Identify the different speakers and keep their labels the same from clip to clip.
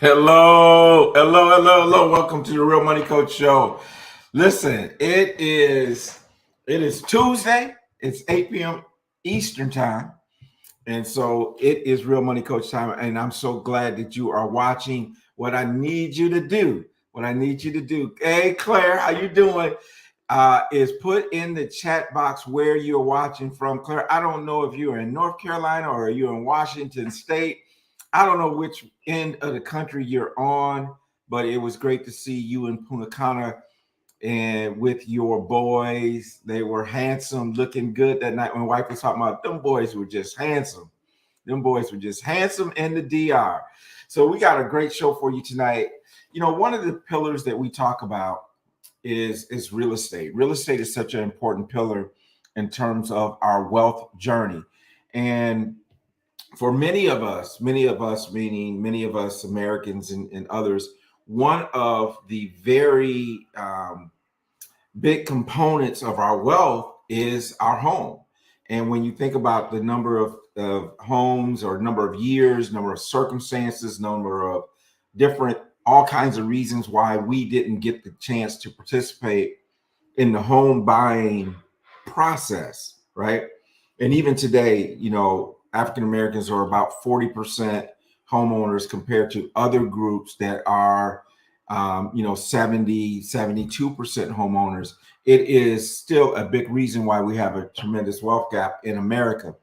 Speaker 1: Hello. Welcome to the Real Money Coach Show. Listen, it is Tuesday. It's 8 p.m. Eastern time. And so it is Real Money Coach time. And I'm so glad that you are watching. What I need you to do. Hey, Claire, how you doing? Is put in the chat box where you're watching from. Claire, I don't know if you're in North Carolina or you're in Washington State. I don't know which end of the country you're on, but it was great to see you in Punta Cana and with your boys. They were handsome, looking good that night. When wife was talking about them boys were just handsome. Them boys were just handsome in the DR. So we got a great show for you tonight. You know, one of the pillars that we talk about is real estate. Real estate is such an important pillar in terms of our wealth journey. And for many of us, meaning many of us Americans and others, one of the very big components of our wealth is our home. And when you think about the number of homes or number of years, number of circumstances, number of different, all kinds of reasons why we didn't get the chance to participate in the home buying process, right? And even today, you know, African Americans are about 40% homeowners compared to other groups that are, 72% homeowners. It is still a big reason why we have a tremendous wealth gap in America.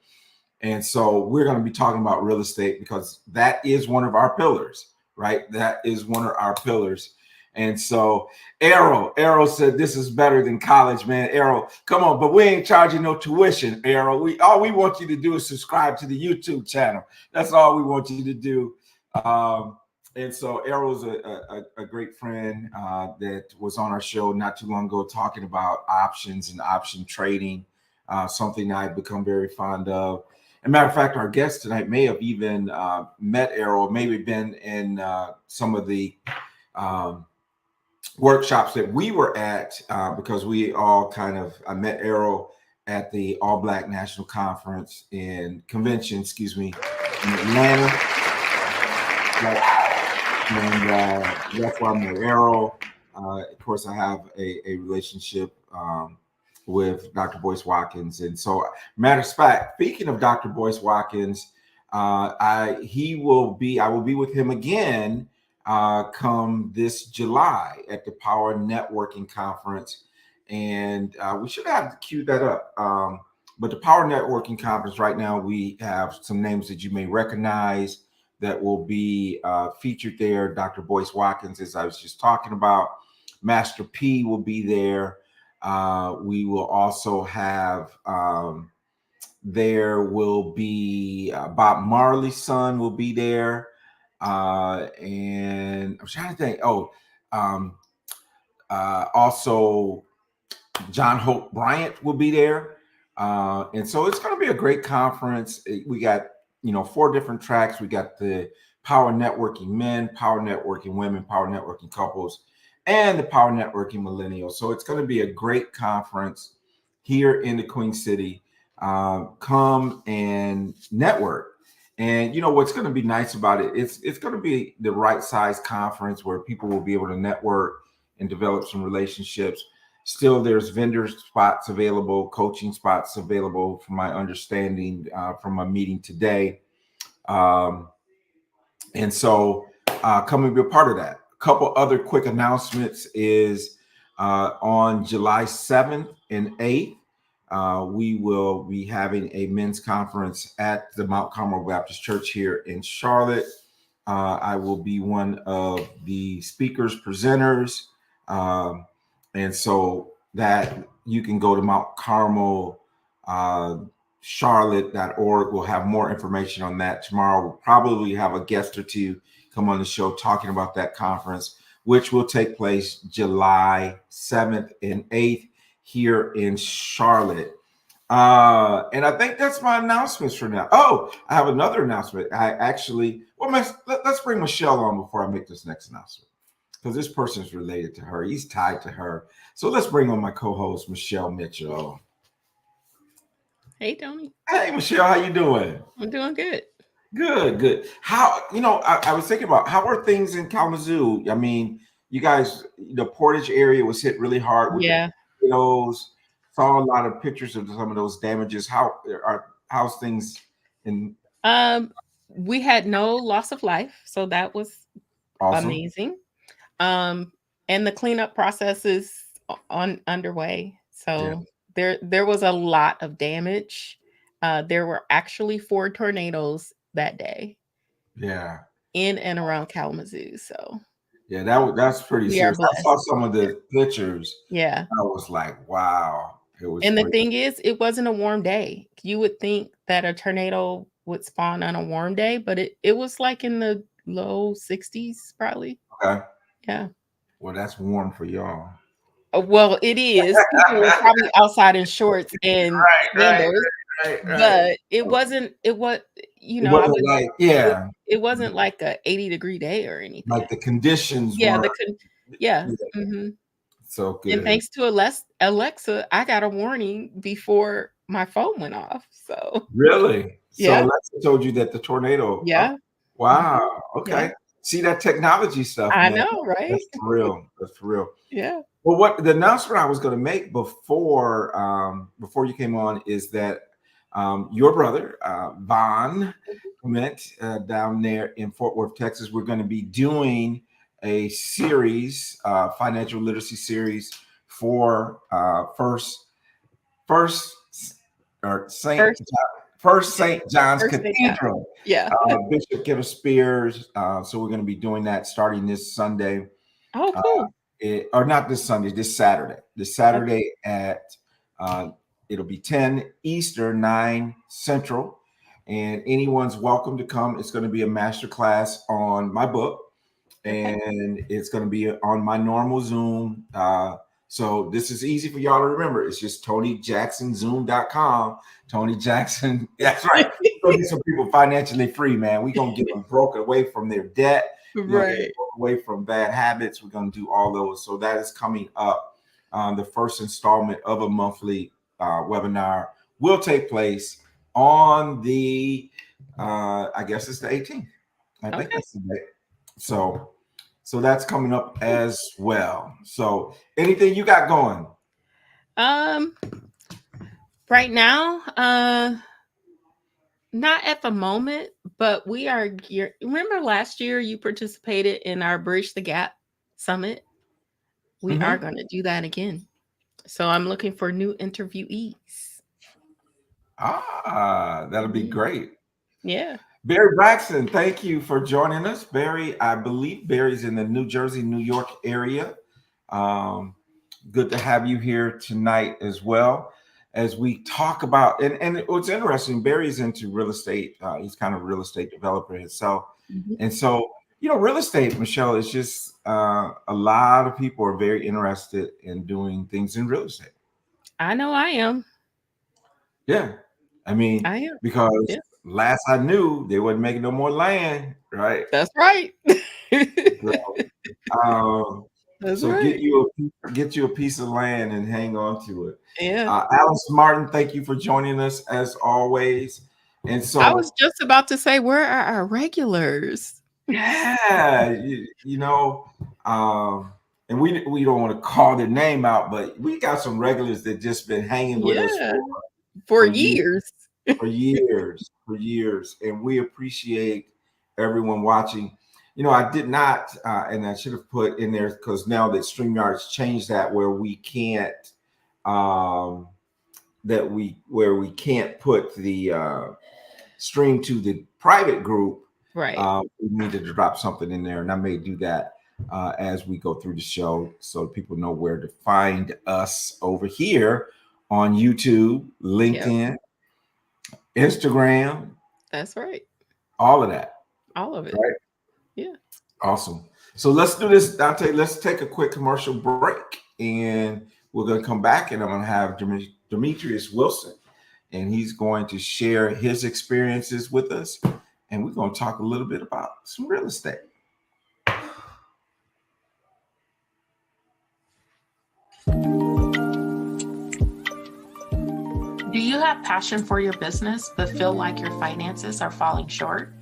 Speaker 1: And so we're going to be talking about real estate because that is one of our pillars, right? That is one of our pillars. And so Arrow said this is better than college, man. Arrow, come on, but we ain't charging no tuition, Arrow. All we want you to do is subscribe to the YouTube channel. That's all we want you to do. And so Arrow's a great friend that was on our show not too long ago talking about options and option trading, something I've become very fond of. As a matter of fact, our guest tonight may have even met Arrow, maybe been in some of the workshops that we were at because we all I met Arrow at the All Black National Conference and Convention, in Atlanta. And that's why I met Arrow. Of course, I have a relationship with Dr. Boyce Watkins. And so, matter of fact, speaking of Dr. Boyce Watkins, I will be with him again come this July at the Power Networking Conference. And we should have to cue that up. But the Power Networking Conference right now, we have some names that you may recognize that will be featured there. Dr. Boyce Watkins, as I was just talking about, Master P will be there. We will also have, there will be Bob Marley's son will be there. And I'm trying to think. Also John Hope Bryant will be there. And so it's going to be a great conference. We got, 4 different tracks. We got the Power Networking Men, Power Networking Women, Power Networking Couples, and the Power Networking Millennials. So it's going to be a great conference here in the Queen City. Come and network. And what's going to be nice about it, it's going to be the right size conference where people will be able to network and develop some relationships. Still, there's vendor spots available, coaching spots available, from my understanding from a meeting today. And so come and be a part of that. A couple other quick announcements is on July 7th and 8th, we will be having a men's conference at the Mount Carmel Baptist Church here in Charlotte. I will be one of the speakers, presenters. And so that you can go to Mount Carmel, Charlotte.org. We'll have more information on that tomorrow. We'll probably have a guest or two come on the show talking about that conference, which will take place July 7th and 8th here in Charlotte. And I think that's my announcements for now. Oh, I have another announcement. Let's bring Michelle on before I make this next announcement, because this person is related to her. He's tied to her. So let's bring on my co-host, Michelle Mitchell.
Speaker 2: Hey, Tony.
Speaker 1: Hey, Michelle, how you doing?
Speaker 2: I'm doing good.
Speaker 1: Good, good. How, I was thinking about how are things in Kalamazoo? I mean, you guys, the Portage area was hit really hard with the
Speaker 2: Yeah.
Speaker 1: tornadoes. Saw a lot of pictures of some of those damages. How's things in
Speaker 2: Um, we had no loss of life, so that was
Speaker 1: awesome?
Speaker 2: amazing. Um, and the cleanup process is on underway.
Speaker 1: Yeah,
Speaker 2: So there was a lot of damage. There were actually 4 tornadoes that day
Speaker 1: yeah,
Speaker 2: in and around Kalamazoo. So
Speaker 1: yeah. That's pretty
Speaker 2: we are
Speaker 1: serious. I saw
Speaker 2: blessed.
Speaker 1: some of the pictures.
Speaker 2: Yeah.
Speaker 1: I was like, wow, it was
Speaker 2: And the
Speaker 1: pretty.
Speaker 2: thing is, it wasn't a warm day. You would think that a tornado would spawn on a warm day, but it was like in the low 60s probably.
Speaker 1: Okay.
Speaker 2: Yeah.
Speaker 1: Well, that's warm for y'all.
Speaker 2: Well, it is. People were probably outside in shorts and
Speaker 1: Right, right,
Speaker 2: sandals,
Speaker 1: right, right.
Speaker 2: but it was,
Speaker 1: It wasn't
Speaker 2: I would
Speaker 1: like,
Speaker 2: it
Speaker 1: yeah,
Speaker 2: it wasn't like a 80-degree day or
Speaker 1: like
Speaker 2: anything.
Speaker 1: the conditions
Speaker 2: Yeah,
Speaker 1: weren't
Speaker 2: the con yeah,
Speaker 1: yeah,
Speaker 2: mhm,
Speaker 1: so
Speaker 2: and
Speaker 1: good.
Speaker 2: thanks to Alexa, I got a warning before my phone went off, so
Speaker 1: Really? So
Speaker 2: yeah,
Speaker 1: Alexa told you that the tornado, oh,
Speaker 2: yeah, mhm,
Speaker 1: wow,
Speaker 2: yeah.
Speaker 1: okay. See that technology stuff,
Speaker 2: I
Speaker 1: man.
Speaker 2: know, right?
Speaker 1: That's for real. That's for real.
Speaker 2: Yeah,
Speaker 1: Well, what the announcement I was going to make before you came on is that your brother Von Clement down there in Fort Worth, Texas, we're going to be doing a series, financial literacy series for first or
Speaker 2: first
Speaker 1: First
Speaker 2: yeah,
Speaker 1: St. John's
Speaker 2: first thing yeah,
Speaker 1: Cathedral.
Speaker 2: yeah.
Speaker 1: Bishop Kidder Spears. So we're going to be doing that starting this Sunday.
Speaker 2: Oh,
Speaker 1: Uh,
Speaker 2: cool.
Speaker 1: or not this Sunday, this Saturday. This
Speaker 2: Okay,
Speaker 1: Saturday at uh, it'll be 10 Eastern, 9 Central, and anyone's welcome to come. It's going to be a master class on my book,
Speaker 2: okay.
Speaker 1: and it's going to be on my normal Zoom. So this is easy for y'all to remember. It's just TonyJacksonZoom.com. Tony Jackson. That's right. We're gonna get some people financially free, man. We're gonna get them broken away from their debt. We're gonna get them
Speaker 2: Right.
Speaker 1: broken away from bad habits. We're gonna do all those. So that is coming up. The first installment of a monthly webinar will take place on the I guess it's the 18th. I think
Speaker 2: Okay.
Speaker 1: that's the date. So that's coming up as well. So anything you got going?
Speaker 2: Um, right now, not at the moment, but we are gear remember last year you participated in our Bridge the Gap Summit? We are
Speaker 1: Mhm.
Speaker 2: gonna do that again. So I'm looking for new interviewees.
Speaker 1: That'll be
Speaker 2: Mhm.
Speaker 1: great.
Speaker 2: Yeah.
Speaker 1: Barry Braxton, thank you for joining us. Barry, I believe Barry's in the New Jersey, New York area. Um, good to have you here tonight as well as we talk about and what's interesting, Barry's into real estate. He's kind of a real estate developer himself.
Speaker 2: Mhm.
Speaker 1: And so, real estate, Michelle, is just a lot of people are very interested in doing things in real estate.
Speaker 2: I know I am.
Speaker 1: Yeah. I mean,
Speaker 2: I am.
Speaker 1: because
Speaker 2: Yes.
Speaker 1: last I knew, they wasn't making no more land, right?
Speaker 2: That's right.
Speaker 1: So, um,
Speaker 2: That's
Speaker 1: so
Speaker 2: right.
Speaker 1: get you a piece of land and hang on to it.
Speaker 2: Yeah.
Speaker 1: Alice Martin, thank you for joining us as always. And
Speaker 2: I
Speaker 1: so,
Speaker 2: was just about to say, where are our regulars?
Speaker 1: yeah, um, and we don't want to call their name out, but we got some regulars that just been hanging with us
Speaker 2: Yeah. For
Speaker 1: for years.
Speaker 2: years.
Speaker 1: For years, and we appreciate everyone watching. I did not, and I should have put in there because now that StreamYard's changed that where we can't, um, where we can't put the stream to the private group.
Speaker 2: Right.
Speaker 1: We needed to drop something in there, and I may do that as we go through the show, so people know where to find us over here on YouTube,
Speaker 2: Yep.
Speaker 1: LinkedIn, Instagram,
Speaker 2: That's right.
Speaker 1: all of that.
Speaker 2: All of it.
Speaker 1: Right.
Speaker 2: Yeah.
Speaker 1: Awesome. So let's do this, Dante. Let's take a quick commercial break and we're going to come back and I'm going to have Demetrius Wilson and he's going to share his experiences with us. And we're going to talk a little bit about some real estate.
Speaker 3: Do you have passion for your business but feel like your finances are falling short?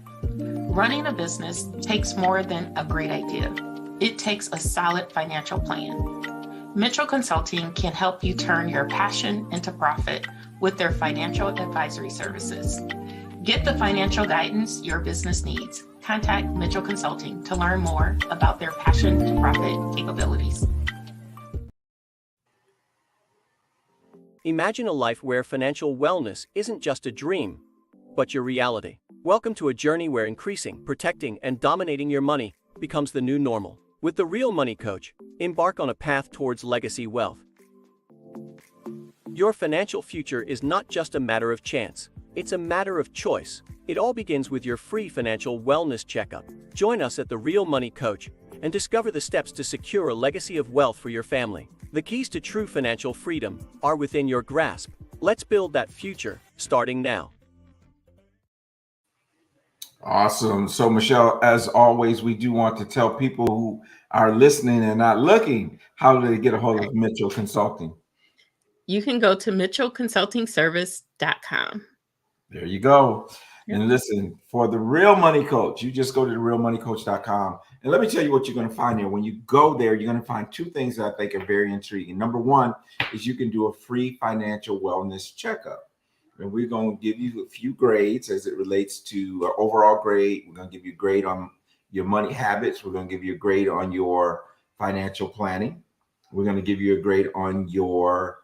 Speaker 2: Running a business takes more than a great idea. It takes a solid financial plan. Mitchell Consulting can help you turn your passion into profit with their financial advisory services. Get the financial guidance your business needs. Contact Mitchell Consulting to learn more about their passion to profit capabilities.
Speaker 3: Imagine a life where financial wellness isn't just a dream, but your reality. Welcome to a journey where increasing, protecting, and dominating your money becomes the new normal. With the Real Money Coach, embark on a path towards legacy wealth. Your financial future is not just a matter of chance, it's a matter of choice. It all begins with your free financial wellness checkup. Join us at the Real Money Coach and discover the steps to secure a legacy of wealth for your family. The keys to true financial freedom are within your grasp. Let's build that future, starting now.
Speaker 1: Awesome. So, Michelle, as always, we do want to tell people who are listening and not looking, how do they get a hold of Mitchell Consulting?
Speaker 2: You can go to mitchellconsultingservice.com.
Speaker 1: There you go. And listen, for the Real Money Coach, you just go to therealmoneycoach.com. And let me tell you what you're going to find there. When you go there, you're going to find two things that I think are very intriguing. Number one is you can do a free financial wellness checkup. And we're going to give you a few grades as it relates to overall grade. We're going to give you a grade on your money habits. We're going to give you a grade on your financial planning. We're going to give you a grade on your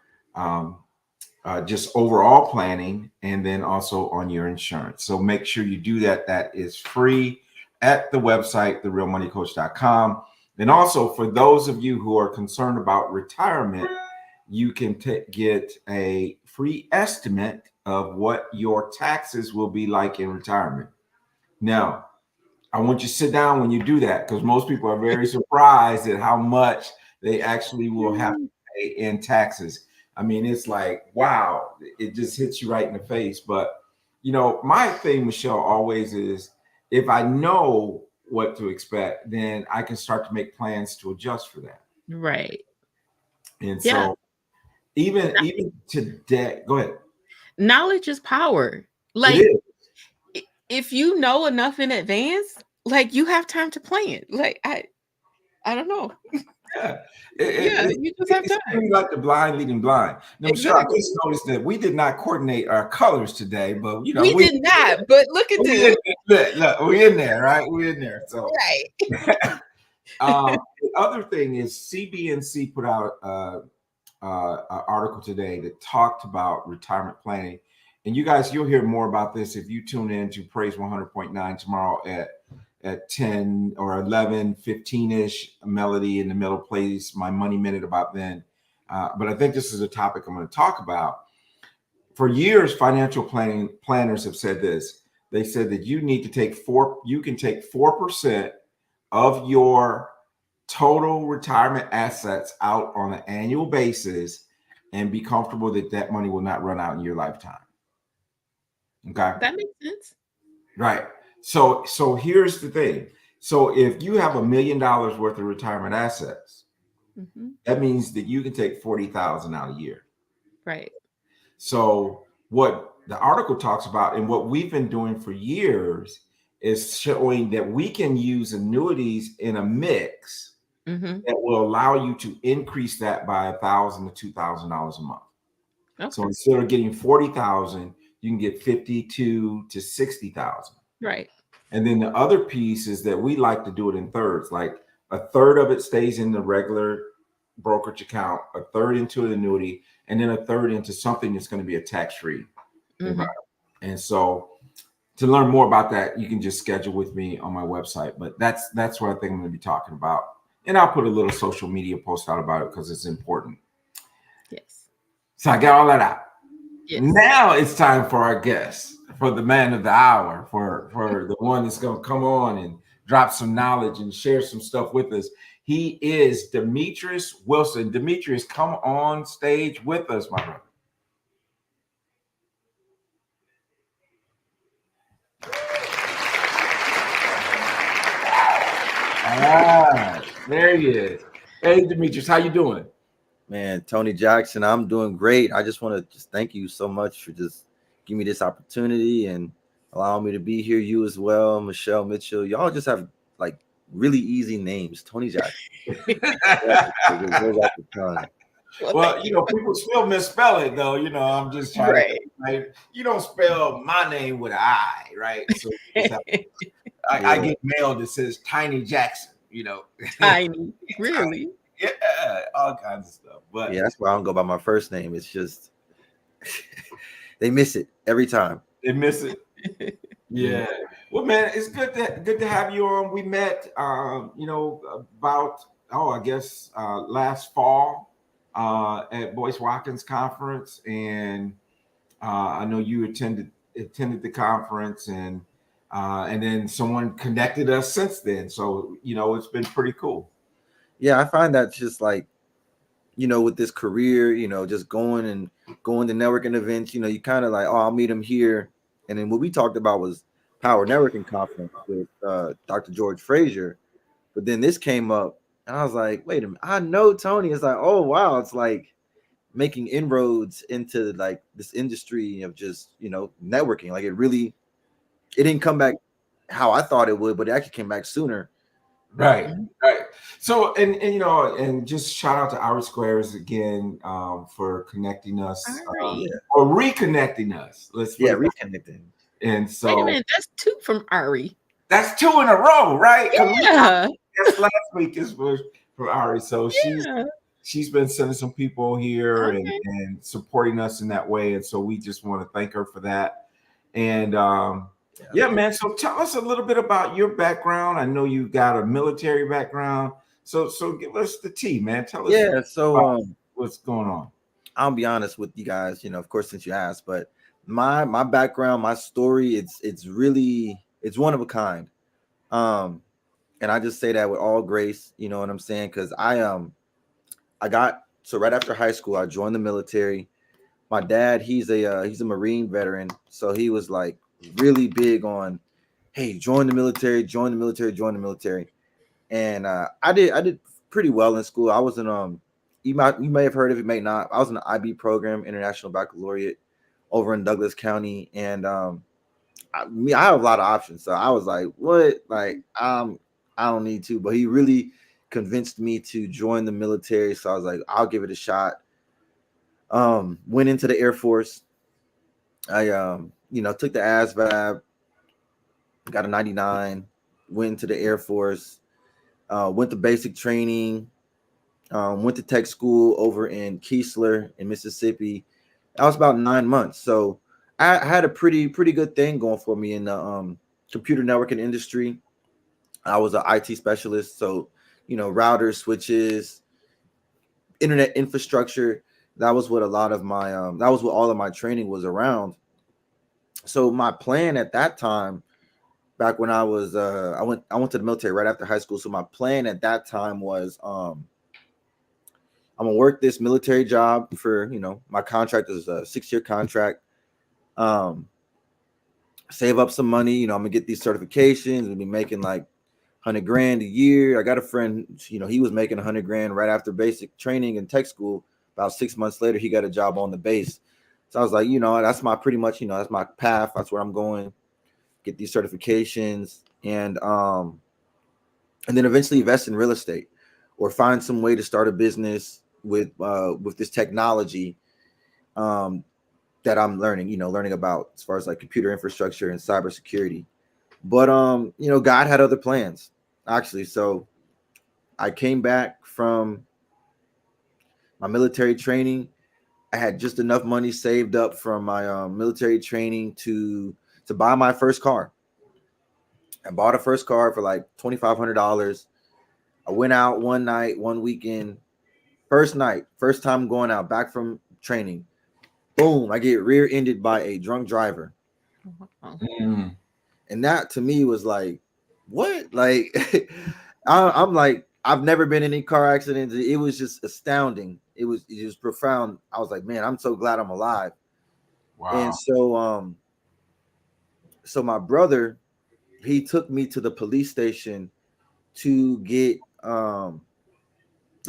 Speaker 1: just overall planning, and then also on your insurance. So make sure you do that. That is free at the website, therealmoneycoach.com. And also for those of you who are concerned about retirement, you can get a free estimate of what your taxes will be like in retirement. Now, I want you to sit down when you do that, because most people are very surprised at how much they actually will have to pay in taxes. I mean, it's like, wow, it just hits you right in the face. But, you know, my thing, Michelle, always is if I know what to expect, then I can start to make plans to adjust for that.
Speaker 2: Right.
Speaker 1: And so even today, go ahead.
Speaker 2: Knowledge is power. Like,
Speaker 1: it is.
Speaker 2: If you know enough in advance, like, you have time to plan. Like, I don't know.
Speaker 1: Yeah,
Speaker 2: you just have time.
Speaker 1: It's like the blind leading blind. Now, Michelle, I just noticed that we did not coordinate our colors today, but you know
Speaker 2: we did not. But look at this.
Speaker 1: Look, we're in there, right? We're in there. So
Speaker 2: right.
Speaker 1: The other thing is CBNC put out an article today that talked about retirement planning, and you guys, you'll hear more about this if you tune in to Praise 100.9 tomorrow at 10 or 11, 15-ish. Melody in the middle plays my Money Minute about then. But I think this is a topic I'm going to talk about. For years, financial planners have said this. They said that you need to take 4% of your total retirement assets out on an annual basis and be comfortable that that money will not run out in your lifetime. Okay.
Speaker 2: That makes sense.
Speaker 1: Right. So here's the thing. So if you have $1 million worth of retirement assets, that means that you can take 40,000 out a year.
Speaker 2: Right.
Speaker 1: So what the article talks about and what we've been doing for years is showing that we can use annuities in a mix that will allow you to increase that by $1,000 to $2,000 a month. Okay. So instead of getting 40,000, you can get 52 to 60,000.
Speaker 2: Right.
Speaker 1: And then the other piece is that we like to do it in thirds. Like a third of it stays in the regular brokerage account, a third into an annuity, and then a third into something that's going to be a tax-free environment. And so to learn more about that, you can just schedule with me on my website. But that's what I think I'm going to be talking about. And I'll put a little social media post out about it because it's important.
Speaker 2: Yes.
Speaker 1: So I got all that out.
Speaker 2: Yes.
Speaker 1: Now it's time for our guest, for the man of the hour, for the one that's going to come on and drop some knowledge and share some stuff with us. He is Demetrius Wilson. Demetrius, come on stage with us, my brother. All right, there he is. Hey, Demetrius, how you doing?
Speaker 4: Man, Tony Jackson, I'm doing great. I just want to thank you so much for just giving me this opportunity, and allowing me to be here. You as well, Michelle Mitchell. Y'all just have like really easy names. Tony Jackson. It goes off the tongue.
Speaker 1: Well, people still misspell it though. I'm just trying to
Speaker 5: Right.
Speaker 1: think, right? You don't spell my name with an I, right? So I
Speaker 4: Yeah.
Speaker 1: get mail that says Tiny Jackson,
Speaker 5: Tiny. Really?
Speaker 1: Yeah, all kinds of stuff. But
Speaker 4: Yeah, that's why I don't go by my first name. It's just they miss it every time.
Speaker 1: they miss it. Yeah. Well, man, it's good to have you on. We met, about I guess last fall at Boyce Watkins conference, and I know you attended the conference, and then someone connected us since then. So it's been pretty cool.
Speaker 4: Yeah, I find that just like with this career, just going to networking events, you kind of like, oh, I'll meet him here. And then what we talked about was Power Networking Conference with Dr. George Frazier. But then this came up and I was like, wait a minute, I know Tony. It's like, oh, wow. It's like making inroads into like this industry of just, networking. Like it didn't come back how I thought it would, but it actually came back sooner.
Speaker 1: Right. So, and just shout out to Ari Squares again for connecting us or reconnecting us.
Speaker 4: Reconnecting.
Speaker 1: And
Speaker 5: Wait a
Speaker 1: so
Speaker 5: minute, that's 2 from Ari.
Speaker 1: that's 2 in a row, right?
Speaker 5: Yeah.
Speaker 1: Yes, last week is for Ari. So she's been sending some people here and supporting us in that way. And so we just want to thank her for that. And yeah, man. So tell us a little bit about your background. I know you got a military background. So give us the tea, man. Tell us what's going on.
Speaker 4: I'll be honest with you guys, of course, since you asked, but my background, my story, it's one of a kind. And I just say that with all grace, you know what I'm saying? Because so right after high school, I joined the military. My dad, he's a Marine veteran, so he was like really big on, hey, join the military, join the military, join the military. And I did pretty well in school. I was in you may have heard of it, may not. I was in the IB program, International Baccalaureate, over in Douglas County, and I have a lot of options. So I was like, what? Like I don't need to. But he really convinced me to join the military. So I was like, I'll give it a shot. Went into the Air Force. I took the ASVAB, got a 99, went into the Air Force, went to basic training, went to tech school over in Keesler in Mississippi. That was about 9 months. So I had a pretty good thing going for me in the computer networking industry. I was an IT specialist, so routers, switches, internet infrastructure. That was what a lot of my that was what all of my training was around. So my plan at that time, back when I was I went to the military right after high school. So my plan at that time was I'm gonna work this military job for my contract is a 6-year contract. Save up some money. I'm gonna get these certifications and be making like 100 grand a year. I got a friend, he was making 100 grand right after basic training and tech school. About 6 months later, he got a job on the base. So I was like, that's my pretty much, that's my path. That's where I'm going. Get these certifications and then eventually invest in real estate or find some way to start a business with this technology that I'm learning about as far as like computer infrastructure and cybersecurity. But God had other plans actually. So I came back from my military training. I had just enough money saved up from my military training to buy my first car. I bought a first car for like $2,500. I went out one night, one weekend, first night, first time going out, back from training. Boom, I get rear-ended by a drunk driver.
Speaker 1: Mm.
Speaker 4: And that to me was like, what? Like, I'm like, I've never been in any car accidents. It was just astounding. It was profound. I was like, man, I'm so glad I'm alive.
Speaker 1: Wow.
Speaker 4: And so my brother, he took me to the police station to get the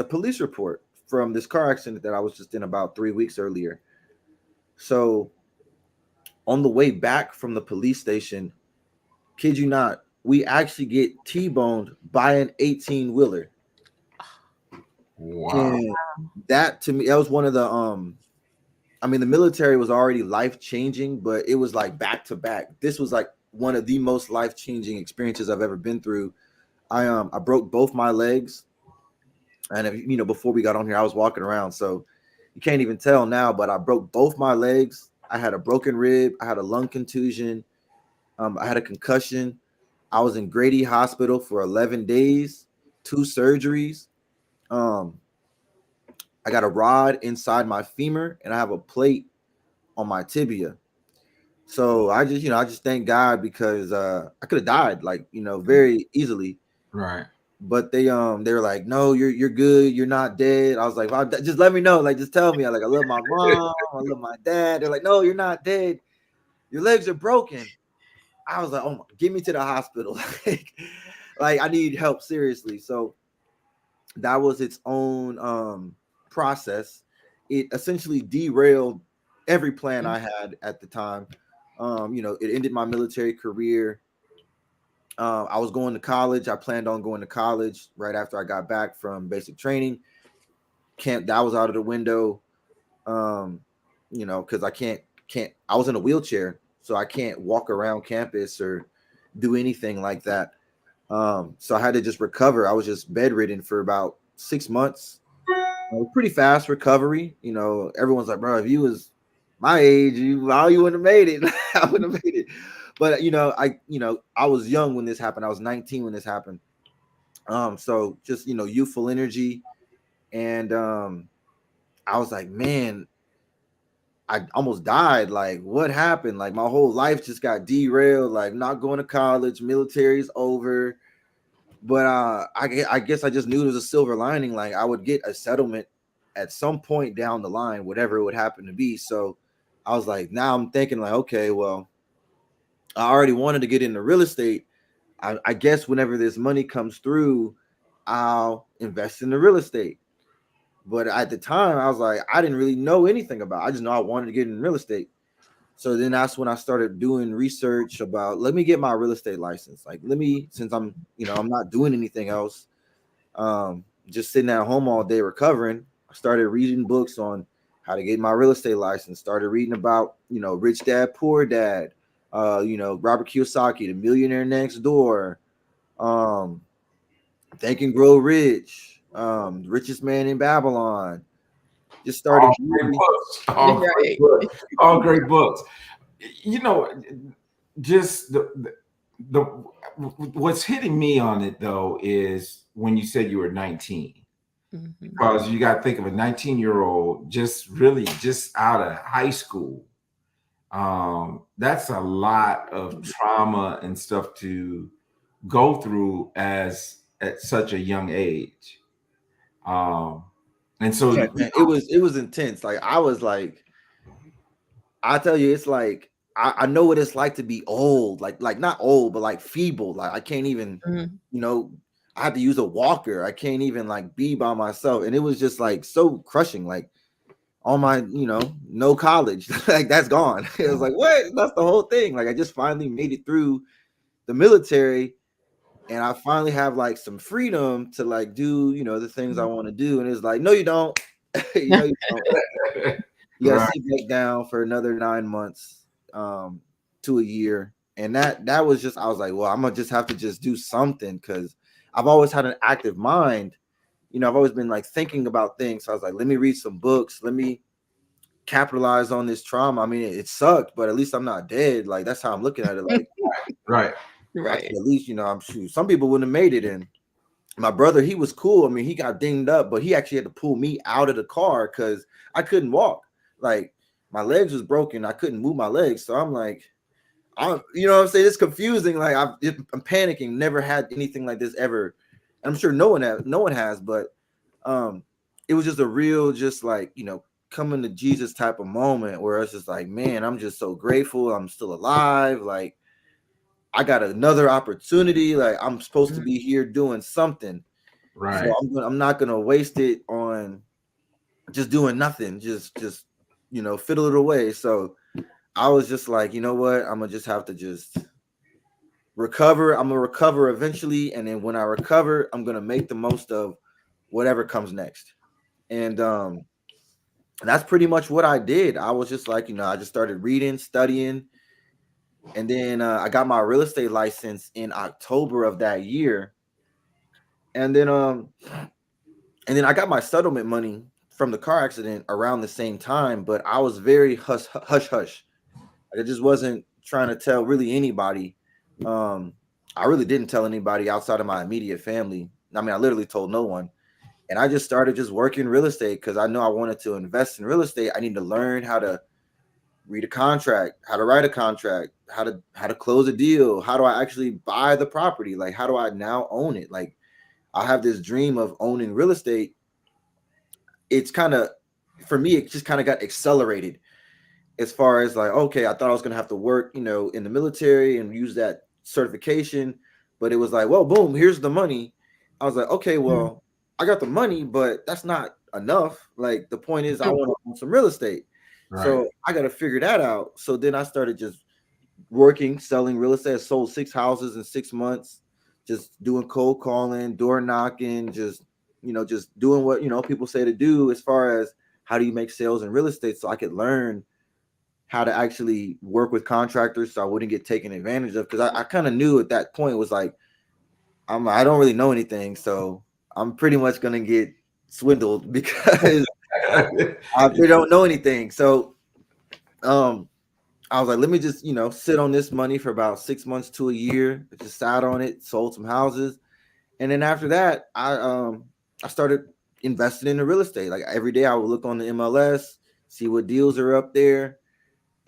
Speaker 4: police report from this car accident that I was just in about 3 weeks earlier. So On the way back from the police station, kid you not, we actually get T-boned by an 18-wheeler.
Speaker 1: Wow.
Speaker 4: And that to me, that was one of the I mean, the military was already life-changing, but it was like back to back. This was like one of the most life-changing experiences I've ever been through. I broke both my legs. And you know, before we got on here, I was walking around, so you can't even tell now. But I broke both my legs. I had a broken rib. I had a lung contusion. I had a concussion. I was in Grady Hospital for 11 days, 2 surgeries. Um, I got a rod inside my femur, and I have a plate on my tibia. So I just, I just thank God because I could have died, like, very easily.
Speaker 1: Right.
Speaker 4: But they were like, no, you're good, you're not dead. I was like, well, just let me know, like, just tell me. I love my mom, I love my dad. They're like, no, you're not dead, your legs are broken. I was like, oh my, get me to the hospital. like I need help seriously. So that was its own process. It essentially derailed every plan I had at the time. It ended my military career. I was going to college. I planned on going to college right after I got back from basic training. That was out of the window. Because I can't. I was in a wheelchair, so I can't walk around campus or do anything like that. So I had to just recover. I was just bedridden for about 6 months. Pretty fast recovery. Everyone's like, bro, if you was my age, you wouldn't have made it. I wouldn't have made it. But I was young when this happened. I was 19 when this happened. So just youthful energy, and I was like, man, I almost died. Like, what happened? Like, my whole life just got derailed. Like, not going to college, military's over. But I guess I just knew there was a silver lining. Like, I would get a settlement at some point down the line, whatever it would happen to be. So I was like, now I'm thinking like, okay, well, I already wanted to get into real estate. I guess whenever this money comes through, I'll invest in the real estate. But at the time, I was like, I didn't really know anything about it. I just know I wanted to get in real estate. So then that's when I started doing research about, let me get my real estate license. Like, since I'm not doing anything else, just sitting at home all day recovering, I started reading books on how to get my real estate license, started reading about, Rich Dad, Poor Dad, Robert Kiyosaki, The Millionaire Next Door, Think and Grow Rich, Richest Man in Babylon. Just started
Speaker 1: all great books. Just the what's hitting me on it though is when you said you were 19. Because you got to think of a 19-year-old just out of high school. That's a lot of trauma and stuff to go through at such a young age. And so
Speaker 4: it was intense. Like, I was like, I tell you, it's like I know what it's like to be old, like not old, but like feeble. Like, I can't even, I had to use a walker. I can't even like be by myself. And it was just like so crushing. Like, all my, no college, like, that's gone. It was like, what? That's the whole thing. Like, I just finally made it through the military, and I finally have like some freedom to like do, the things I want to do. And it's like, no, you don't. You don't. You gotta sit back down for another 9 months to a year. And that was just, I was like, well, I'm gonna just have to just do something, because I've always had an active mind. I've always been like thinking about things. So I was like, let me read some books. Let me capitalize on this trauma. I mean, it sucked, but at least I'm not dead. Like, that's how I'm looking at it. Like,
Speaker 1: right.
Speaker 4: At least, I'm sure some people wouldn't have made it in. My brother, he was cool. I mean, he got dinged up, but he actually had to pull me out of the car because I couldn't walk. Like, my legs was broken. I couldn't move my legs. So I'm like, you know what I'm saying? It's confusing. Like, I'm panicking. Never had anything like this ever. I'm sure no one has, but it was just a real, just like, coming to Jesus type of moment where it's just like, man, I'm just so grateful I'm still alive. Like, I got another opportunity. Like, I'm supposed to be here doing something.
Speaker 1: Right.
Speaker 4: So I'm not gonna waste it on just doing nothing. Just fiddle it away. So I was just like, you know what? I'm gonna just have to just recover. I'm gonna recover eventually, and then when I recover, I'm gonna make the most of whatever comes next. And that's pretty much what I did. I was just like, I just started reading, studying, and then I got my real estate license in October of that year. And then I got my settlement money from the car accident around the same time, but I was very hush hush. I just wasn't trying to tell really anybody. I really didn't tell anybody outside of my immediate family. I mean, I literally told no one. And I just started just working real estate because I know I wanted to invest in real estate. I need to learn how to read a contract, how to write a contract, how to close a deal, how do I actually buy the property, like how do I now own it? Like I have this dream of owning real estate. It's kind of, for me, it just kind of got accelerated as far as like, okay, I thought I was gonna have to work, in the military and use that certification, but it was like, well, boom, here's the money. I was like, okay, well, I got the money, but that's not enough. Like the point is, I want to own some real estate,
Speaker 1: Right.
Speaker 4: so I got to figure that out. So then I started just working, selling real estate. I sold 6 houses in 6 months, just doing cold calling, door knocking, just doing what people say to do as far as how do you make sales in real estate, so I could learn how to actually work with contractors so I wouldn't get taken advantage of. Because I kind of knew at that point was like, I don't really know anything, so I'm pretty much gonna get swindled because I really don't know anything. So I was like, let me just sit on this money for about 6 months to a year. I just sat on it, sold some houses, and then after that, I started investing in the real estate. Like every day, I would look on the MLS, see what deals are up there.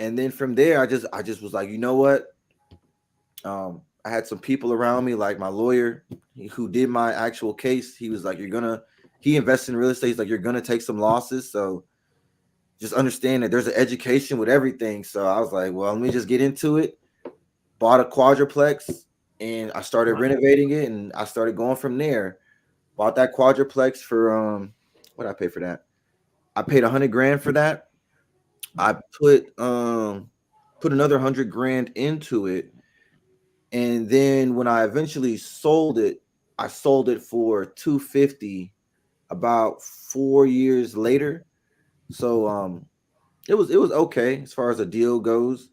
Speaker 4: And then from there, I just was like, you know what? I had some people around me, like my lawyer, who did my actual case. He was like, he invests in real estate. He's like, you're gonna take some losses, so just understand that there's an education with everything. So I was like, well, let me just get into it. Bought a quadruplex, and I started renovating it, and I started going from there. Bought that quadruplex for what did I pay for that? I paid $100,000 for that. I put another $100,000 into it, and then when I eventually sold it, I sold it for $250 about 4 years later. So it was okay as far as a deal goes,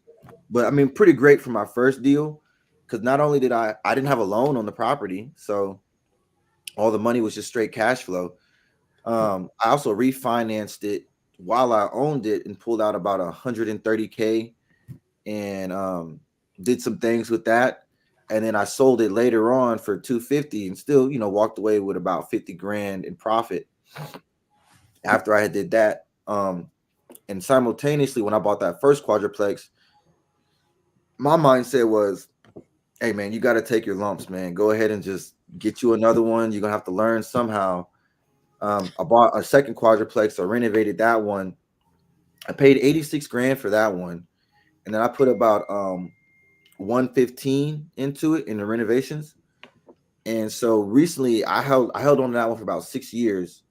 Speaker 4: but I mean pretty great for my first deal, because not only did I didn't have a loan on the property, so all the money was just straight cash flow. I also refinanced it while I owned it and pulled out about 130K, and did some things with that. And then I sold it later on for 250 and still, walked away with about 50,000 in profit after I had did that. And simultaneously, when I bought that first quadruplex, my mindset was, hey man, you got to take your lumps, man. Go ahead and just get you another one. You're gonna have to learn somehow. I bought a second quadruplex. I renovated that one. I paid 86,000 for that one, and then I put about 115 into it in the renovations. And so recently, I held on to that one for about 6 years.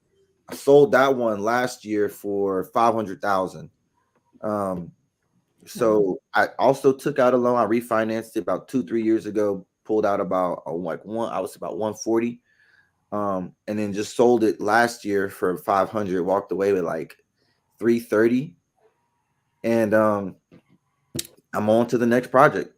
Speaker 4: I sold that one last year for 500,000. So I also took out a loan. I refinanced it about 2-3 years ago. Pulled out about I was about 140. And then just sold it last year for 500. Walked away with like 330. And I'm on to the next project.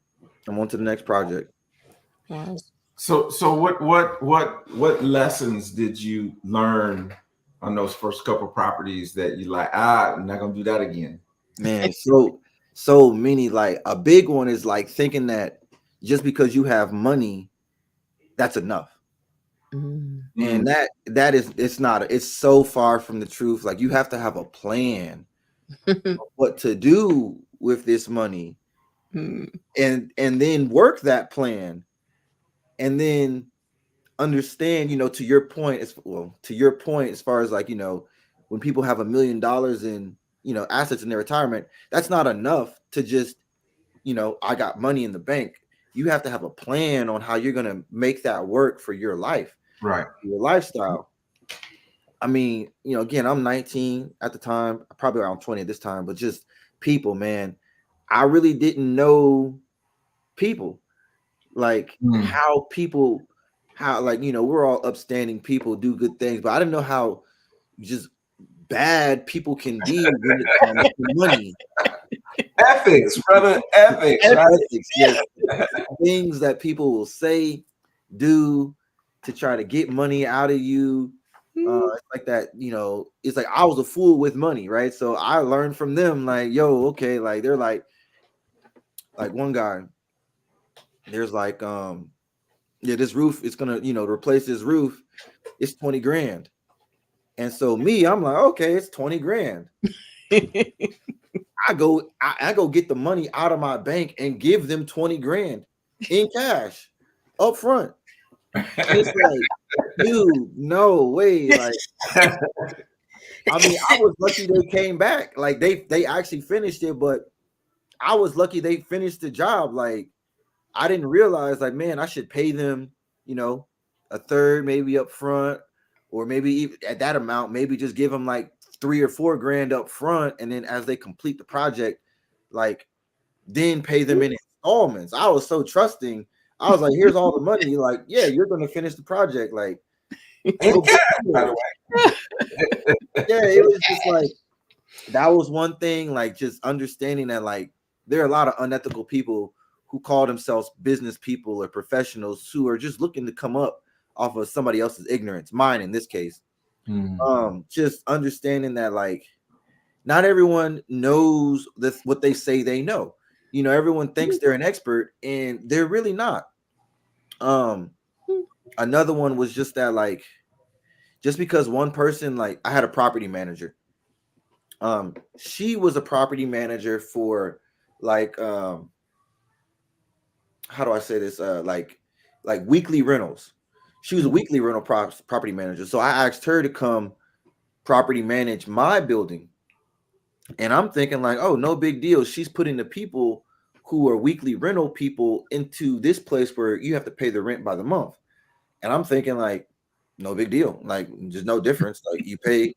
Speaker 5: Wow.
Speaker 1: So what lessons did you learn on those first couple properties that you like? I'm not gonna do that again.
Speaker 4: Man, so many. Like a big one is like thinking that just because you have money, that's enough. And that is, it's not. It's so far from the truth. Like you have to have a plan of what to do with this money, and then work that plan, and then understand, to your point, as far as like, when people have $1 million in, assets in their retirement, that's not enough to just, I got money in the bank. You have to have a plan on how you're going to make that work for your life,
Speaker 1: Right.
Speaker 4: your lifestyle. I mean, again, I'm 19 at the time, probably around 20 at this time, but just people, man, I really didn't know people, like how like we're all upstanding people, do good things, but I didn't know how just bad people can be when it comes to money.
Speaker 1: Ethics, brother, ethics, right?
Speaker 4: Ethics, yes. Things that people will say, do to try to get money out of you. It's like that, it's like I was a fool with money, right? So I learned from them, like, yo, okay, like they're like one guy, there's like, yeah, this roof is gonna, replace this roof. It's 20 grand. And so I'm like, okay, it's 20 grand. I go get the money out of my bank and give them 20 grand in cash up front. And it's like, dude, no way. Like, I mean, I was lucky they came back. Like they actually finished it, but I was lucky they finished the job. Like, I didn't realize, like, man, I should pay them, a third maybe up front, or maybe even at that amount, maybe just give them like 3 or 4 grand up front, and then as they complete the project, like, then pay them in installments. I was so trusting. I was like, here's all the money. Like, yeah, you're gonna finish the project. Like,
Speaker 1: In cash, by the way.
Speaker 4: yeah, it was just like, that was one thing, like, just understanding that, like, there are a lot of unethical people who call themselves business people or professionals who are just looking to come up off of somebody else's ignorance, mine in this case. Just understanding that, like, not everyone knows this, what they say they know. Everyone thinks they're an expert and they're really not. Another one was just that, like, just because one person, like, I had a property manager. She was a property manager for, like, how do I say this? Like weekly rentals. She was a weekly rental property manager. So I asked her to come property manage my building. And I'm thinking, like, oh, no big deal. She's putting the people who are weekly rental people into this place where you have to pay the rent by the month. And I'm thinking, like, no big deal. Like, there's no difference. Like, you pay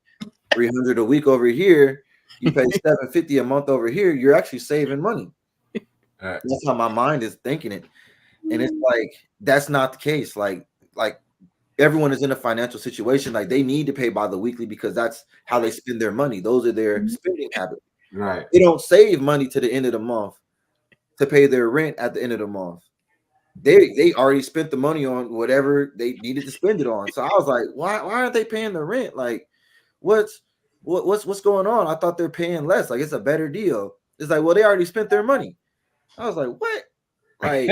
Speaker 4: $300 a week over here, you pay $750 a month over here. You're actually saving money. That's how my mind is thinking it. And it's like, that's not the case. Like everyone is in a financial situation. Like, they need to pay by the weekly because that's how they spend their money. Those are their spending habits.
Speaker 1: Right.
Speaker 4: They don't save money to the end of the month to pay their rent at the end of the month. They already spent the money on whatever they needed to spend it on. So I was like, why aren't they paying the rent? Like, what's going on? I thought they're paying less. Like, it's a better deal. It's like, well, they already spent their money. I was like, what? Like,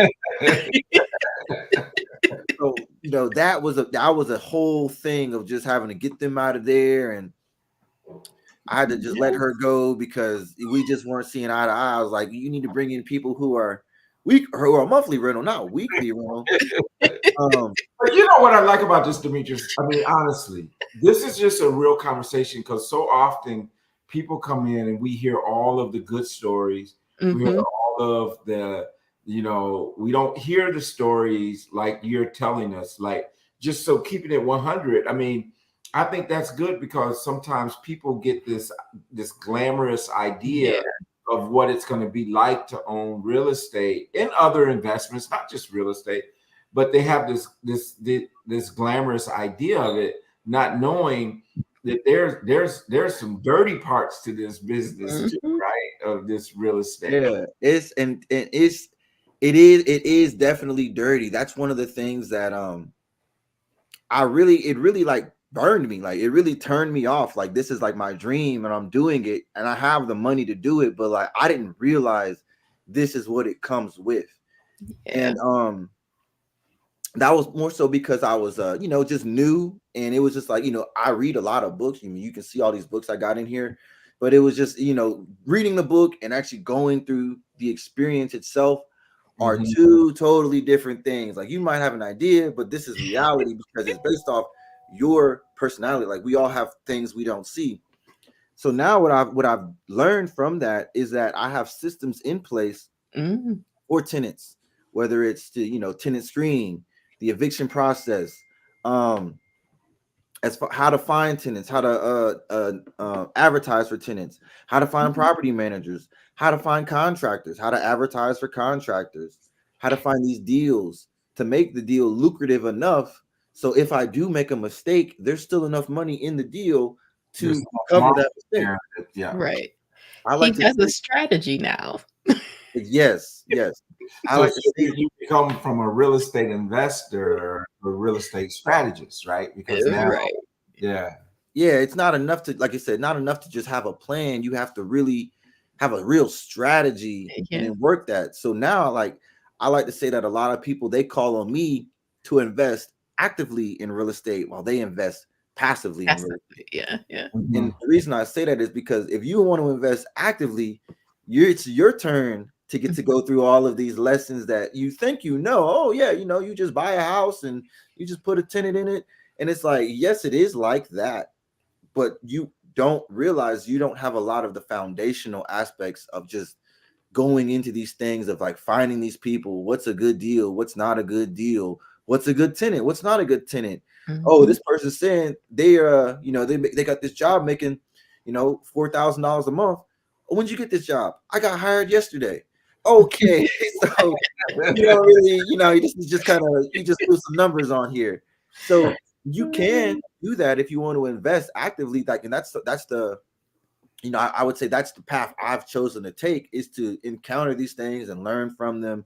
Speaker 4: so, that was a whole thing of just having to get them out of there, and I had to just let her go because we just weren't seeing eye to eye. I was like, you need to bring in people who are monthly rental, not weekly rental.
Speaker 1: But you know what I like about this, Demetrius? I mean, honestly, this is just a real conversation because so often people come in and we hear all of the good stories. We hear all of the, we don't hear the stories like you're telling us. Like, just so keeping it 100. I mean, I think that's good because sometimes people get this glamorous idea of what it's going to be like to own real estate and other investments, not just real estate, but they have this glamorous idea of it, not knowing that there's some dirty parts to this business too, right? Of this real estate.
Speaker 4: Yeah, it is definitely dirty. That's one of the things that it really like burned me. Like, it really turned me off. Like, this is like my dream and I'm doing it and I have the money to do it, but like, I didn't realize this is what it comes with. And that was more so because I was just new, and it was just like, I read a lot of books. You can see all these books I got in here, but it was just, reading the book and actually going through the experience itself are two totally different things. Like, you might have an idea, but this is reality because it's based off your personality. Like, we all have things we don't see. So now what I've learned from that is that I have systems in place for tenants, whether it's the tenant screening, the eviction process, as for how to find tenants, how to advertise for tenants, how to find property managers, how to find contractors, how to advertise for contractors, how to find these deals to make the deal lucrative enough. So if I do make a mistake, there's still enough money in the deal to
Speaker 1: There's
Speaker 4: cover that mistake.
Speaker 1: yeah.
Speaker 5: Right.
Speaker 4: I
Speaker 5: He
Speaker 4: like to
Speaker 5: has a
Speaker 4: say,
Speaker 5: strategy now.
Speaker 4: yes. I
Speaker 1: So
Speaker 4: like to say,
Speaker 1: you become from a real estate investor to a real estate strategist, right? Because now,
Speaker 5: Right.
Speaker 1: yeah,
Speaker 4: yeah, it's not enough to, like I said, not enough to just have a plan. You have to really have a real strategy and
Speaker 5: Yeah.
Speaker 4: then work that. So now, like, I like to say that a lot of people, they call on me to invest actively in real estate while they invest passively in real estate.
Speaker 5: Yeah.
Speaker 4: And the reason I say that is because if you want to invest actively, it's your turn to get to go through all of these lessons that you think you know. Oh, yeah, you just buy a house and you just put a tenant in it. And it's like, yes, it is like that, but you don't realize you don't have a lot of the foundational aspects of just going into these things of like finding these people. What's a good deal? What's not a good deal? What's a good tenant? What's not a good tenant? Oh, this person's saying they they got this job making $4,000 a month. Oh, when did you get this job? I got hired yesterday. Okay, so you don't really, this is just kind of, you just put some numbers on here. So you can do that if you want to invest actively, like, and that's the I would say that's the path I've chosen to take, is to encounter these things and learn from them.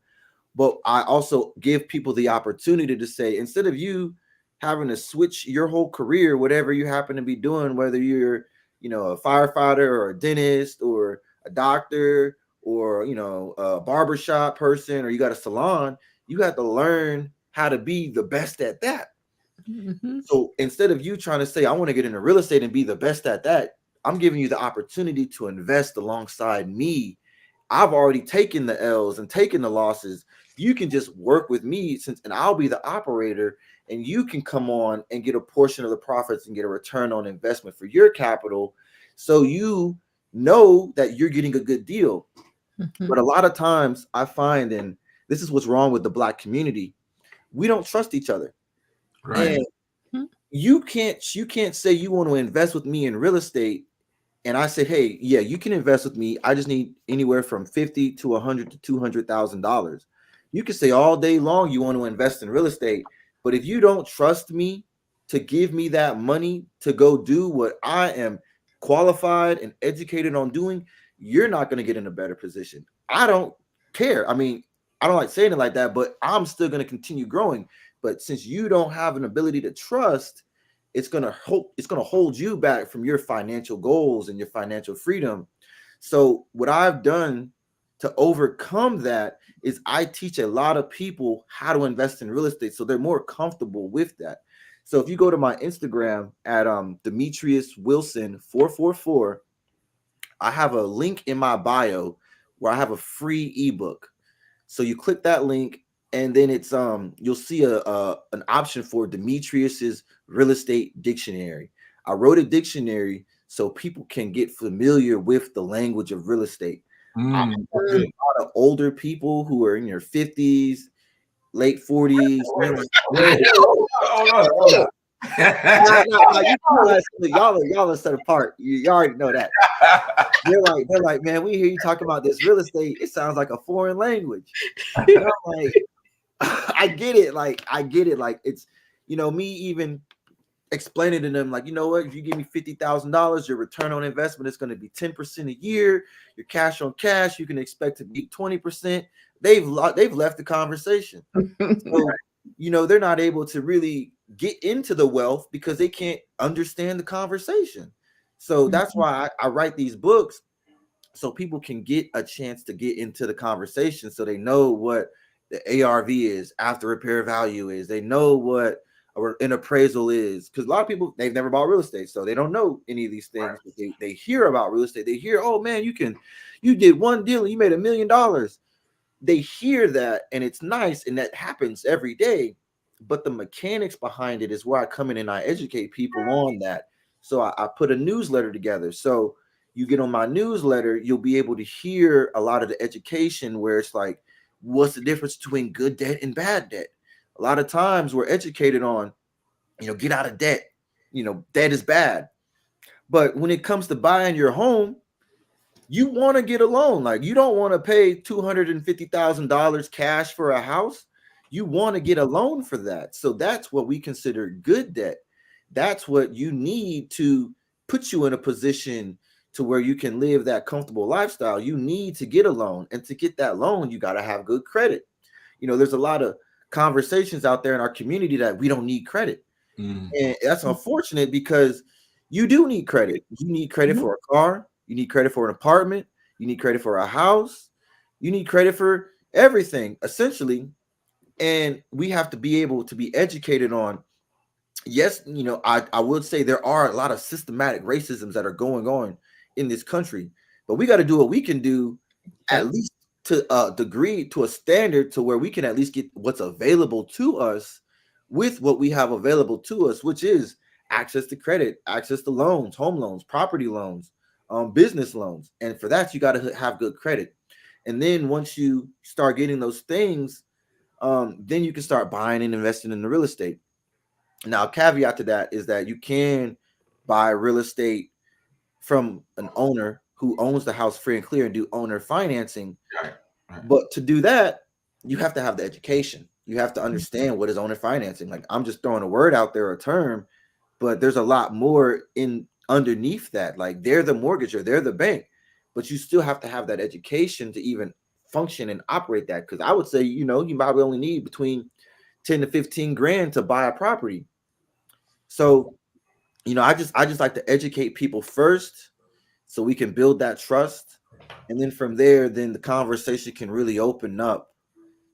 Speaker 4: But I also give people the opportunity to say, instead of you having to switch your whole career, whatever you happen to be doing, whether you're, a firefighter or a dentist or a doctor or, a barbershop person, or you got a salon, you have to learn how to be the best at that. So instead of you trying to say, I want to get into real estate and be the best at that, I'm giving you the opportunity to invest alongside me. I've already taken the L's and taken the losses. You can just work with me, and I'll be the operator, and you can come on and get a portion of the profits and get a return on investment for your capital. So you know that you're getting a good deal. But a lot of times I find, and this is what's wrong with the Black community, we don't trust each other.
Speaker 1: right.
Speaker 4: And you can't say you want to invest with me in real estate, and I say, hey, yeah, you can invest with me. I just need anywhere from $50 to $100 to $200,000. You can say all day long you want to invest in real estate, but if you don't trust me to give me that money to go do what I am qualified and educated on doing, you're not going to get in a better position. I don't care. I mean, I don't like saying it like that, but I'm still going to continue growing. But since you don't have an ability to trust, it's going to hold you back from your financial goals and your financial freedom. So what I've done to overcome that is I teach a lot of people how to invest in real estate, so they're more comfortable with that. So if you go to my Instagram at Demetrius Wilson 444, I have a link in my bio where I have a free ebook. So you click that link, and then it's you'll see an option for Demetrius's real estate dictionary. I wrote a dictionary so people can get familiar with the language of real estate. I work with a lot of older people who are in their 50s, late 40s.
Speaker 1: Hold on.
Speaker 4: Y'all are set apart. You already know that. They're like, man, we hear you talk about this real estate. It sounds like a foreign language. And I'm like, I get it. Like, it's, me even explaining to them, like, you know what, if you give me $50,000, your return on investment is going to be 10% a year. Your cash on cash, you can expect to be 20%. They've left the conversation. So, they're not able to really get into the wealth because they can't understand the conversation. So that's why I write these books, so people can get a chance to get into the conversation, so they know what the ARV is, after repair value is. They know what an appraisal is, because a lot of people, they've never bought real estate, so they don't know any of these things. Right. But they hear about real estate. They hear, oh man, you did one deal and you made $1 million. They hear that, and it's nice, and that happens every day. But the mechanics behind it is where I come in and I educate people on that. So I put a newsletter together. So you get on my newsletter, you'll be able to hear a lot of the education where it's like, what's the difference between good debt and bad debt? A lot of times we're educated on, get out of debt. Debt is bad. But when it comes to buying your home, you want to get a loan. Like, you don't want to pay $250,000 cash for a house. You want to get a loan for that. So that's what we consider good debt. That's what you need to put you in a position to where you can live that comfortable lifestyle. You need to get a loan, and to get that loan, you got to have good credit. There's a lot of conversations out there in our community that we don't need credit. And that's unfortunate, because you do need credit. You need credit for a car. You need credit for an apartment. You need credit for a house. You need credit for everything, essentially. And we have to be able to be educated on, yes, I would say there are a lot of systematic racisms that are going on in this country, but we got to do what we can do, at least to a degree, to a standard, to where we can at least get what's available to us with what we have available to us, which is access to credit, access to loans, home loans, property loans, business loans. And for that, you got to have good credit. And then once you start getting those things, then you can start buying and investing in the real estate. Now, caveat to that is that you can buy real estate from an owner who owns the house free and clear and do owner financing.
Speaker 1: Right.
Speaker 4: But to do that, you have to have the education. You have to understand what is owner financing. Like, I'm just throwing a word out there, a term, but there's a lot more in underneath that. Like, they're the mortgager, they're the bank, but you still have to have that education to even function and operate that. Because I would say, you probably only need between 10 to 15 grand to buy a property. So, I just like to educate people first, so we can build that trust. And then from there, then the conversation can really open up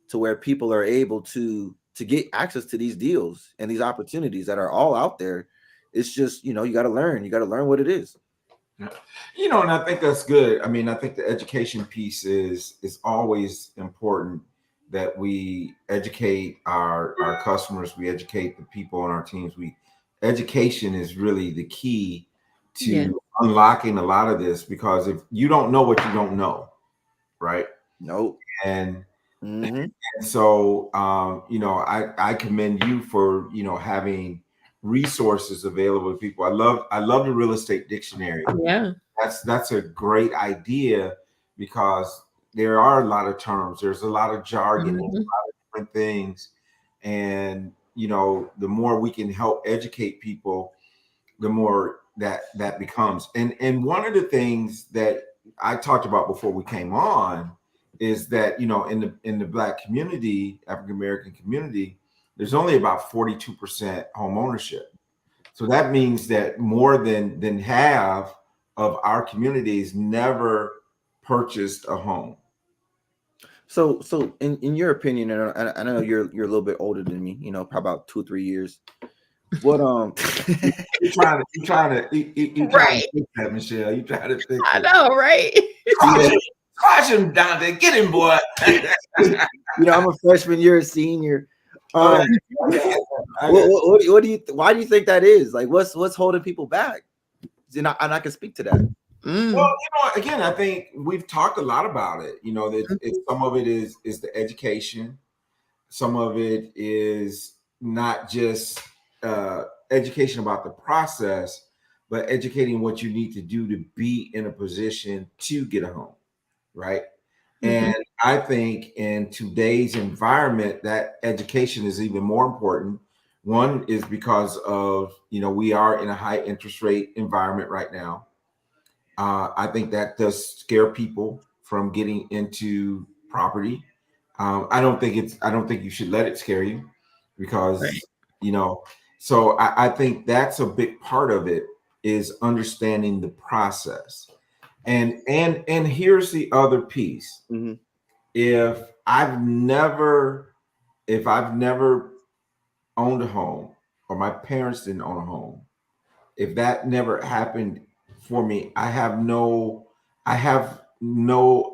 Speaker 4: to where people are able to get access to these deals and these opportunities that are all out there. It's just, you got to learn. You got to learn what it is.
Speaker 1: And I think that's good. I mean, I think the education piece is always important, that we educate our customers, we educate the people on our teams. Education is really the key to unlocking a lot of this, because if you don't know what you don't know, right?
Speaker 4: Nope.
Speaker 1: And so, I commend you for, having resources available to people. I love the real estate dictionary.
Speaker 5: Yeah.
Speaker 1: That's a great idea, because there are a lot of terms. There's a lot of jargon, there's a lot of different things. And, the more we can help educate people, the more that becomes. And one of the things that I talked about before we came on is that, in the Black community, African American community, there's only about 42% home ownership. So that means that more than half of our communities never purchased a home. So
Speaker 4: in your opinion, and I know you're a little bit older than me, probably about 2 or 3 years. What
Speaker 1: you trying to
Speaker 5: Right.
Speaker 1: fix that, Michelle? You trying to fix
Speaker 5: I know, right?
Speaker 1: Squash him down there, get him, boy.
Speaker 4: I'm a freshman, you're a senior. What do you? Why do you think that is? Like, what's holding people back? And I can speak to that.
Speaker 1: Well, again, I think we've talked a lot about it. That some of it is the education. Some of it is not just education about the process, but educating what you need to do to be in a position to get a home, right? And I think in today's environment, that education is even more important. One is because of, we are in a high interest rate environment right now. I think that does scare people from getting into property. I don't think you should let it scare you, because, so I think that's a big part of it, is understanding the process. And here's the other piece. If I've never owned a home, or my parents didn't own a home, if that never happened for me, I have no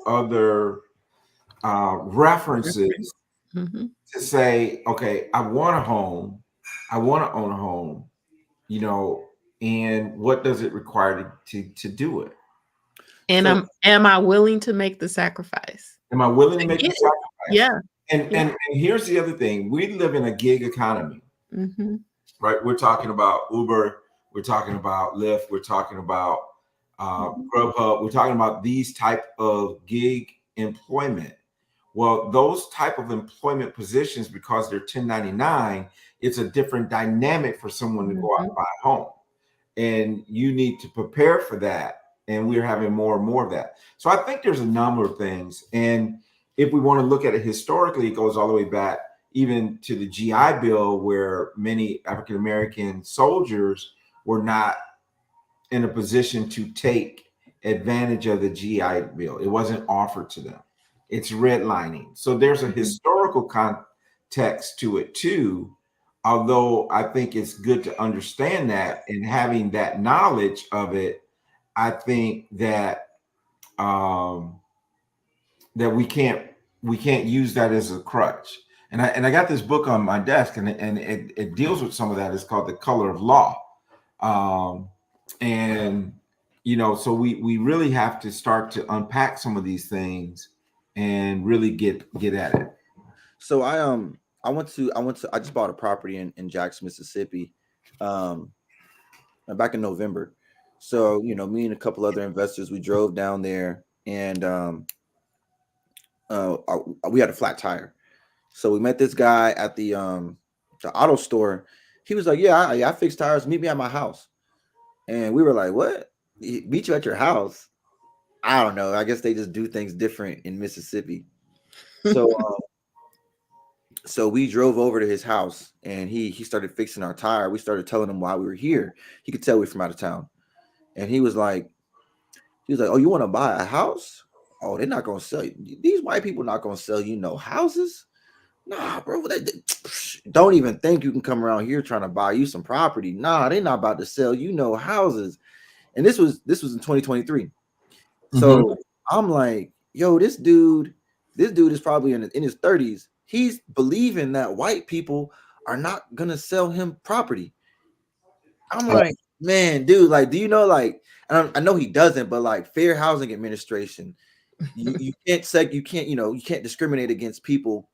Speaker 1: other references to say, okay, I want a home, I want to own a home, and what does it require to do it?
Speaker 5: And am I willing to make the sacrifice?
Speaker 1: Am I willing to make the sacrifice?
Speaker 5: Yeah.
Speaker 1: And here's the other thing. We live in a gig economy, right? We're talking about Uber, we're talking about Lyft, we're talking about Grubhub. We're talking about these type of gig employment. Well, those type of employment positions, because they're 1099, it's a different dynamic for someone to go out and buy a home. And you need to prepare for that. And we're having more and more of that. So I think there's a number of things. And if we want to look at it historically, it goes all the way back even to the GI Bill, where many African American soldiers were not in a position to take advantage of the GI Bill. It wasn't offered to them. It's redlining. So there's a historical context to it too. Although I think it's good to understand that, and having that knowledge of it, I think that that we can't use that as a crutch. And I got this book on my desk, and it deals with some of that. It's called The Color of Law. And so we really have to start to unpack some of these things and really get at it.
Speaker 4: So I just bought a property in Jackson, Mississippi, back in November. So me and a couple other investors, we drove down there, and we had a flat tire. So we met this guy at the auto store. He was like, "Yeah, I fix tires. Meet me at my house." And we were like, "What? Meet you at your house?" I don't know. I guess they just do things different in Mississippi. So so we drove over to his house, and he started fixing our tire. We started telling him why we were here. He could tell we were from out of town. And he was like, "Oh, you want to buy a house? Oh, they're not gonna sell you. These white people not gonna sell you no houses. Nah, bro. Don't even think you can come around here trying to buy you some property. Nah, they're not about to sell you no houses." And this was in 2023. So I'm like, yo, this dude is probably in his 30s. He's believing that white people are not gonna sell him property. I'm like, man, dude, like, do you know, like, I know he doesn't, but like Fair Housing Administration, you can't discriminate against people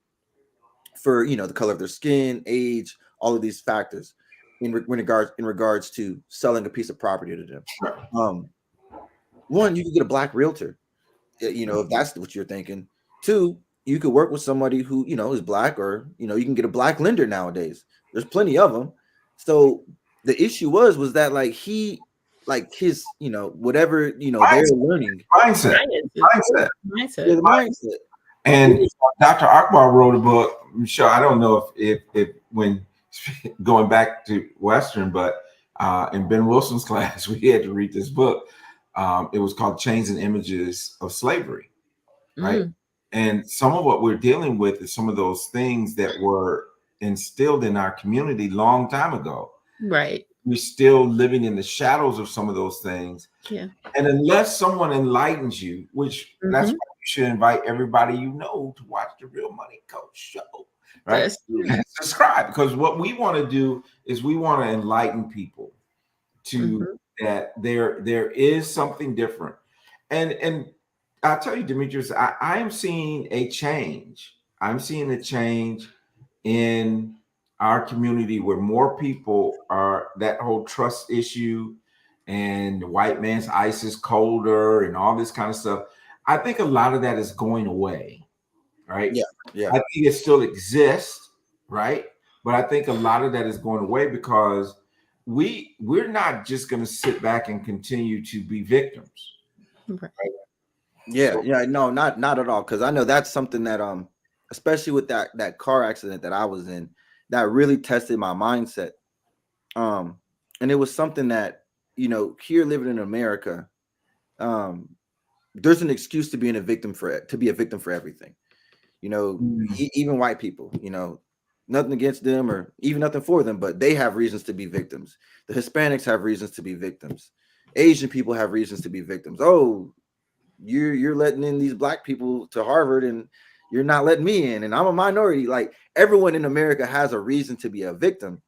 Speaker 4: for the color of their skin, age, all of these factors in regards to selling a piece of property to them. One, you can get a black realtor, if that's what you're thinking. Two, you could work with somebody who is black, or you can get a black lender nowadays. There's plenty of them. So the issue was that like his whatever they're learning
Speaker 1: mindset.
Speaker 4: Yeah, the mindset.
Speaker 1: And Dr. Akbar wrote a book. Michelle, I don't know if when going back to Western, but in Ben Wilson's class, we had to read this book. It was called Chains and Images of Slavery, right? And some of what we're dealing with is some of those things that were instilled in our community long time ago.
Speaker 5: Right.
Speaker 1: We're still living in the shadows of some of those things.
Speaker 5: Yeah.
Speaker 1: And unless someone enlightens you, which that's why you should invite everybody to watch the Real Money Coach show, right? Subscribe, because what we want to do is we want to enlighten people to that there is something different. And I'll tell you, Demetrius, I am seeing a change. I'm seeing a change in our community where more people are, that whole trust issue and the white man's ice is colder and all this kind of stuff. I think a lot of that is going away, right?
Speaker 4: Yeah.
Speaker 1: I think it still exists, right? But I think a lot of that is going away because we're not just going to sit back and continue to be victims.
Speaker 5: Right.
Speaker 4: Yeah, no, not at all. Because I know that's something that especially with that car accident that I was in, that really tested my mindset. And it was something that here living in America, there's an excuse to be a victim for everything. Even white people. Nothing against them or even nothing for them, but they have reasons to be victims. The Hispanics have reasons to be victims. Asian people have reasons to be victims. Oh, you're letting in these black people to Harvard and you're not letting me in, and I'm a minority. Like, everyone in America has a reason to be a victim,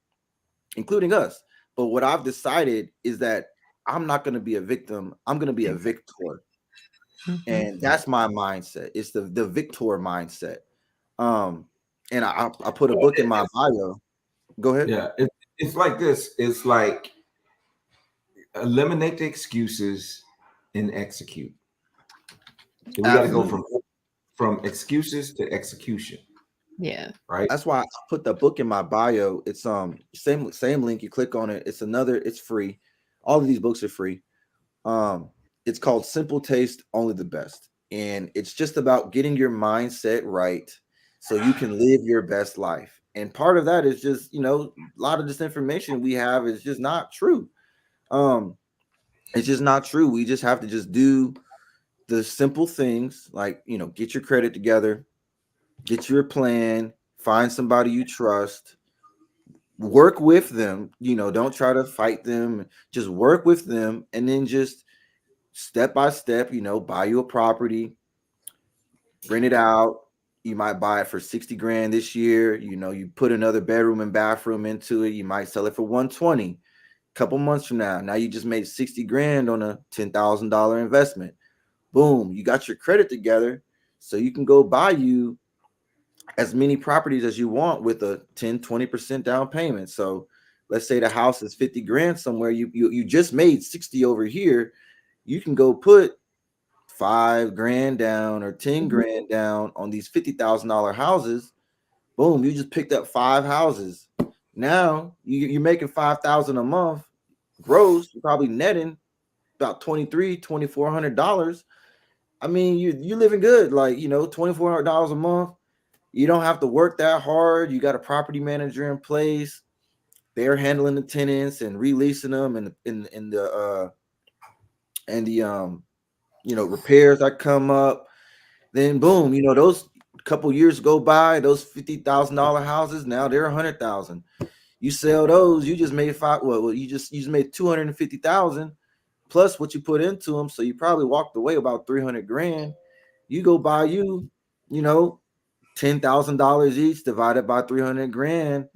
Speaker 4: including us. But what I've decided is that I'm not going to be a victim. I'm going to be a victor. And that's my mindset. It's the victor mindset. And I put a book in my bio. Go ahead.
Speaker 1: Yeah, it's like this. It's like eliminate the excuses and execute. We got to go from excuses to execution.
Speaker 5: Yeah.
Speaker 1: Right.
Speaker 4: That's why I put the book in my bio. It's same link. You click on it. It's free. All of these books are free. It's called Simple Taste, Only the Best. And it's just about getting your mindset right so you can live your best life. And part of that is just, a lot of this information we have is just not true. It's just not true. We just have to just do the simple things like, get your credit together, get your plan, find somebody you trust, work with them, don't try to fight them, just work with them, and then just step by step, buy you a property, rent it out. You might buy it for 60 grand this year. You put another bedroom and bathroom into it. You might sell it for 120. Couple months from now you just made 60 grand on a $10,000 investment. Boom, you got your credit together so you can go buy you as many properties as you want with a 10-20% down payment. So let's say the house is 50 grand somewhere, you just made 60 over here. You can go put 5 grand down or 10 grand down on these $50,000 houses. Boom, you just picked up 5 houses. Now you're making $5,000 a month gross. You're probably netting about $2,400. I mean, you're living good, like, $2,400 a month. You don't have to work that hard. You got a property manager in place. They're handling the tenants and releasing them and the repairs that come up. Then boom, those couple years go by, those $50,000 houses, now they're $100,000. You sell those, you just made you just made $250,000 plus what you put into them. So you probably walked away about 300 grand. You go buy $10,000 each divided by 300 grand.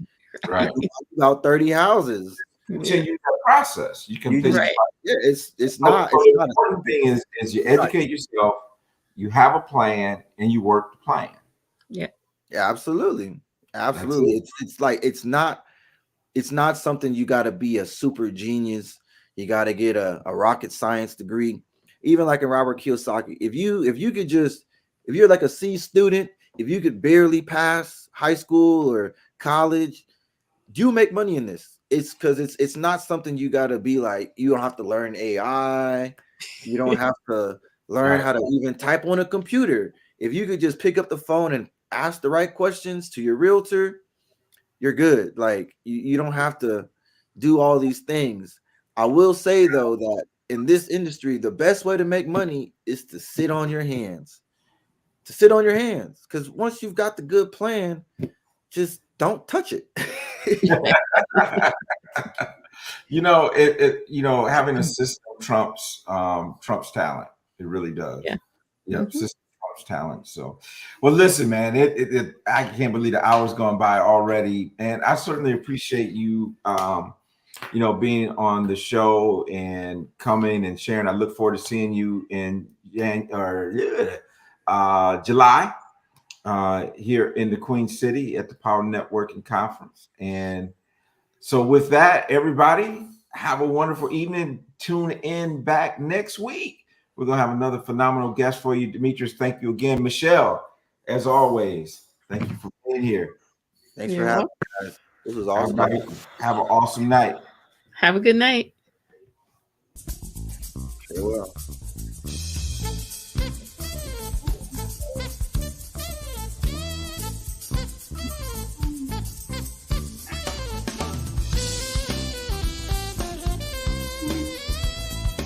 Speaker 1: Right.
Speaker 4: About 30 houses.
Speaker 1: Continue the process. You can
Speaker 5: Right.
Speaker 4: Yeah, it's not.
Speaker 1: The important thing is you educate yourself, you have a plan, and you work the plan.
Speaker 5: Yeah.
Speaker 4: Yeah, absolutely. It's like it's not something you got to be a super genius. You got to get a rocket science degree. Even like in Robert Kiyosaki, if you're like a C student, if you could barely pass high school or college, you make money in this. It's because it's not something you got to be like. You don't have to learn AI. You don't have to learn how to even type on a computer. If you could just pick up the phone and ask the right questions to your realtor, you're good. Like you don't have to do all these things. I will say though that in this industry, the best way to make money is to sit on your hands. Because once you've got the good plan, just don't touch it.
Speaker 1: Having a system trumps talent. It really does.
Speaker 5: Yeah.
Speaker 1: System trumps talent. So, well, listen, man, I can't believe the hour's gone by already, and I certainly appreciate you, being on the show and coming and sharing. I look forward to seeing you in July. Here in the Queen City at the Power Networking Conference. And so with that, everybody, have a wonderful evening. Tune in back next week. We're going to have another phenomenal guest for you. Demetrius, thank you again. Michelle, as always, thank you for being here.
Speaker 4: Thanks for having me, guys. This was awesome.
Speaker 1: Everybody, have an awesome night.
Speaker 5: Have a good night.
Speaker 4: Sure will.